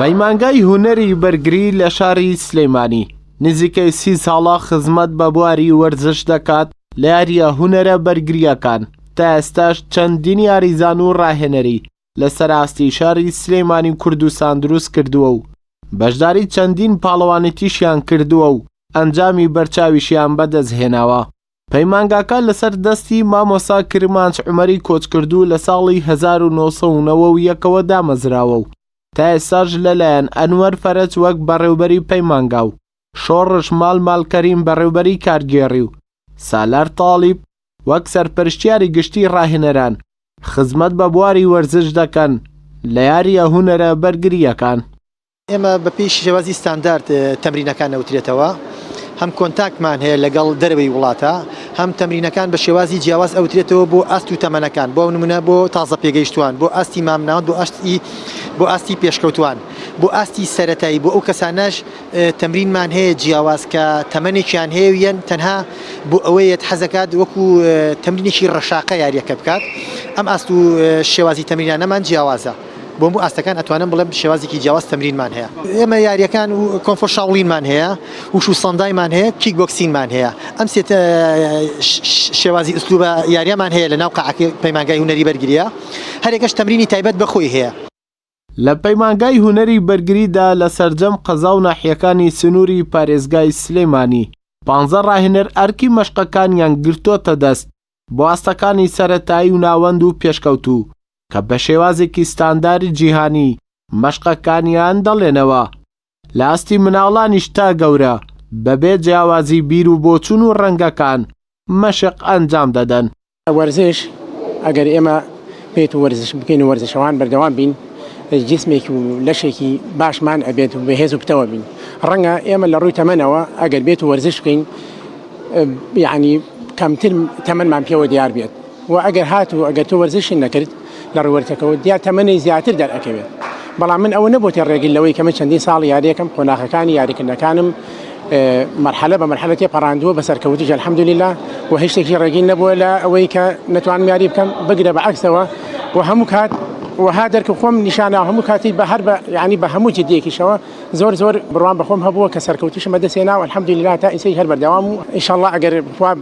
پەیمانگای هونەری بەرگری لە شاری سلێمانی نزیکەی 30 ساڵە خزمەت بە بواری وەرزش دەکات لە یاریە هونەرە بەرگریەکان. تا ئێستاش چەندین یاریزان و ڕاهێنەری لە سەراستی شاری سلێمانی کوردستان دروست کردووە و بەشداری چەندین پاڵەوانێتیشیان کردووە و ئەنجامی بەرچاویشیان بەدەستهێناوە. پەیمانگاکە لەسەر دەستی مامۆستا کرمانچ عومەری کۆچکردو لە ساڵی 1991ەوە دامەزراوە و تا ئێستاش لەلایەن ئەنوەر فەرەج وەک بەڕێوەبەری پەیمانگا و شۆڕش ماڵکەریم بەڕێوەبەری کارگێڕی و سالار تاڵیب وەک سەرپەرشتیاری گشتی ڕاهێنەران خزمەت بە بواری وەرزش دەکەن لە یاریە هونەرە بەرگریەکان. ئێمە بە پێی شێوازی ستاندارد تەمرینەکان ئەوترێتەوە، هەم کۆنتاکتمان هەیە لەگەڵ دەرەوەی وڵاتە، هەم تەمرینەکان بە شێوازی جیاواز ئەوترێتەوە بۆ ئاست و تەمەنەکان، بۆ نمونە بۆ تازە پێگەیشتوان، بۆ ئاستی مامناوان، بۆ ئاستی پێشکەوتوان، بۆ ئاستی سەرەتایی، بۆ ئەو کەسانەش تەمرینمان هەیە جیاواز کە تەمەنێکیان هەیەویەن تەنها بۆ ئەوەیە حەزەکات وەکو تەمرینێکی ڕەشاقە یاریەکە بکات. ئەم ئاست و شێوازی تەمرینانەمان جیاوازە. بۆ ئاستەکان ئەتوانم بڵێم شێوازێکی جیاواز تەمرینمان هەیە. ئێمە یاریەکان و کۆنفۆ شاوڵینمان هەیە، وش و سەندایمان هەیە، کیک بۆکسینمان هەیە. ئەم سێ شێوازی ئوسلوبە یاریەمان هەیە لە ناو قەعەکەی پەیمانگای هونەری بەرگریە. هەرێکەش تەمرینی تایبەت بەخۆی هەیە. لە پەیمانگای هونەری بەرگریدا لە سەرجەم قەزا و ناحیەکانی سنووری پارێزگای سلێمانی 15 ڕاهێنەر ئەرکی مەشقەکانیان گرتوۆتە دەست بۆ ئاستەکانی سەرەتایی و ناوەند و پێشکەوتوو کە بە شێوازێکی ستانداری جیهانی مەشقەکانیان دەڵێنەوە. لە ئاستی مناڵانیش تا گەورە بەبێ جیاوازی بیر و بۆچوون و ڕەنگەکان مەشق ئەنجام دەدەن. وەرزش ئەگەر ئێمە پێێت و وەرزش بکەین و وەرزشەوان بەردەوام بین، جسمێکی و لەشێکی باشمان ئەبێت و بەهێز و پتەوە بین. ڕەنگە ئێمە لە ڕووی تەمەنەوە ئەگەر بێت و وەرزش بکەین یعنی کەمتر تەمەنمان پێوە دیار بێت، و ئەگەر هات و ئەگەر تۆ وەرزشی نەکرد لە ڕوەرتەکەەوە دیار تەمەنی زیاتر دەرەکەوێت. بەڵام من ئەوە نەبوو ڕێگەی لەوەی کە من چەندین ساڵی یاریەکەم قۆناغەکانی یاریکردنەکانم مەرحەلە بە مەرحەلە تێپەڕاندووە بە سەرکەوتویش ئەلحەمدولیلا، و هیچ شتێکی ڕێگەی نەبووە لە ئەوەی کە نەتوانم یاری بکەم بگرە بەعەکسەوە، و هەموو کات وها دەرکە خۆم نیشانە هەموو کاتی بە هەر ینی بە هەموو جدیەکیشەوە زۆر بڕوان بەخۆم هەبووە کە سەرکەوتیشم بەدەستێنا و ئەلحەمدولیلا تا ئیسەی هەر بەردەوام و ئینشاءڵڵا ئەگەر خوا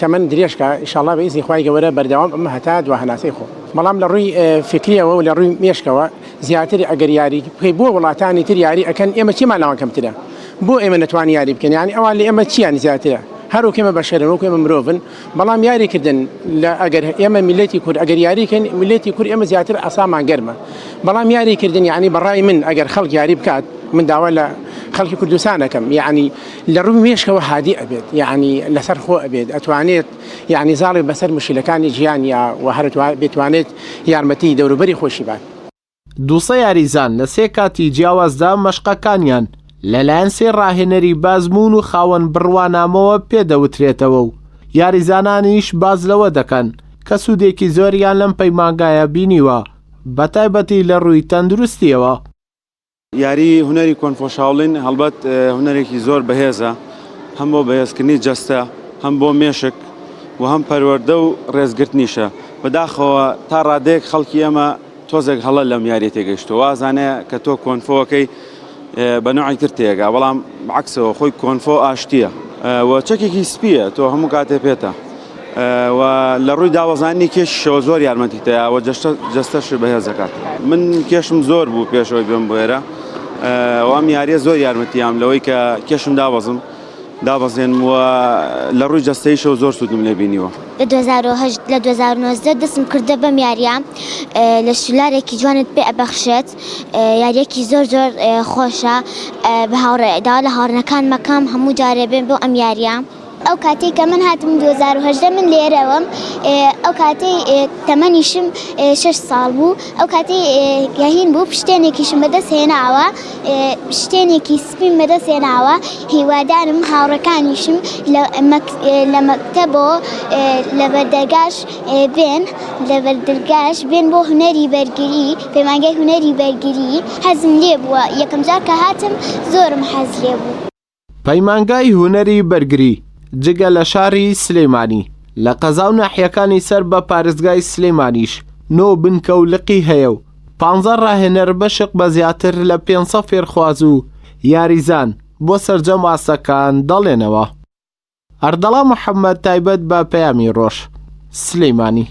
تەمەن درێژکە ئینشاءڵڵا بە ئیزنی خوای گەورە بەردەوام ئەمە هەتا دوا هەناسەی خۆ. بەڵام لە ڕووی فکریەوە و لە ڕووی مێشکەوە زیاتر ئەگەر یاری بکەی بۆ وڵاتانی تر یاری ئەکەن ئێمە چیمان لاوان کەمترە، بۆ ئێمە نەتوانی یاری بکەین، یعنی ئەوان لە ئێمە چیان زیاترە، هەروکە ئێمە بەشەرن وەکو ئێمە مرۆڤن. بەڵام یاریکردن لە ئەگەر ئێمە میلەتی کورد ئەگەر یاریکەن میلەتی کورد ئێمە زیاتر ئاسامان گەرمە. بەڵام یاریکردن یعنی بەڕای من ئەگەر خەڵک یاری بکات، من داوا لە خەڵکی کوردستانەکەم یعنی لە ڕووی مێشکەوە هادی ئەبێت، یعنی لەسەر خۆ ئەبێت، ئەتوانێت یعنی زاڵی بەسەر مشکلەکانی ژیانیا و هەر بتوانێت یارمەتی دەوروبەری خۆشی بات. دووسە یاریزان لە سێ کاتی جیاوازدا مەشقەکانیان لەلایەن سێ ڕاهێنەری بازمون و خاوەن بڕوانامەوە پێدەوترێتەوە و یاریزانانیش باز لەوە دەکەن کە سوودێکی زۆریان لەم پەیمانگایە بینیوە بەتایبەتی لە ڕووی تەندروستیەوە. یاری هونەری کۆنفۆ شاوڵین هەڵبەت هونەرێکی زۆر بەهێزە، هەم بۆ بەهێزکردنی جەستە، هەم بۆ مێشک و هەم پەروەردە و ڕێزگرتنیشە. بەداخەوە تا ڕادەیەک خەڵکی ئێمە تۆزێک هەڵە لەم یاری تێگەیشتەوە، وازانەیە کە تۆ کۆنفۆەکەی بە نوعی تر تێگا، بەڵام عەکسەوە خۆی کۆنفۆ ئاشتیە و چەکێکی سپیە، تۆ هەموو کاتێ پێتە و لە ڕووی داوەزانی کێشەوە زۆر یارمەتیتەیە و جەستەش بەهێز دەکات. من کێشم زۆر بوو پێشەوەی بێم بۆ ئێرە، ئەم یاریە زۆر یارمەتیام لەوەی کە کێشم دابەزێن و لە ڕووی جەستەیشەوە زۆر سوودم لێ بینیوە. لە 2008 لە 2019 دەستم کردە بەم یاریە لە شولارێکی جوانت پێ ئەبەخشێت، یاریەکی زۆر خۆشە، بە هاوڕێدا لە هاوڕێنەکان مەکەم هەموو جارێ بێن بۆ ئەم یاریە. ئەو کاتێک کە من هاتم 2018 من لێرەوەم، ئەو کاتەی تەمەنیشم 6 ساڵ بوو، ئەو کاتەی گەهین بوو پشتێنێکیشم بەدەستهێناوە، شتێنێکی سپیم بەدەستهێناوە، هیوادارم هاوڕەکانیشم لە مەکتەبەوە لە بەردەرگاش بێن بۆ هونەری بەرگری، پەیمانگای هونەری بەرگری حەزم لێ بووە. یەکەم جار کە هاتم زۆرم حەز لێ بوو. پەیمانگای هونەری بەرگری جگە لە شاری سلێمانی لە قەزا و ناحیەکانی سەر بە پارێزگای سلێمانیش نۆ بنکە و لقی هەیە و 15 ڕاهێنەر بەشق بە زیاتر لە 500 فێرخواز و یاریزان بۆ سەرجەم ئاسەکان دەڵێنەوە. ئەردەڵا محەممەد تایبەت بە پەیامی ڕۆژ سلەیمانی.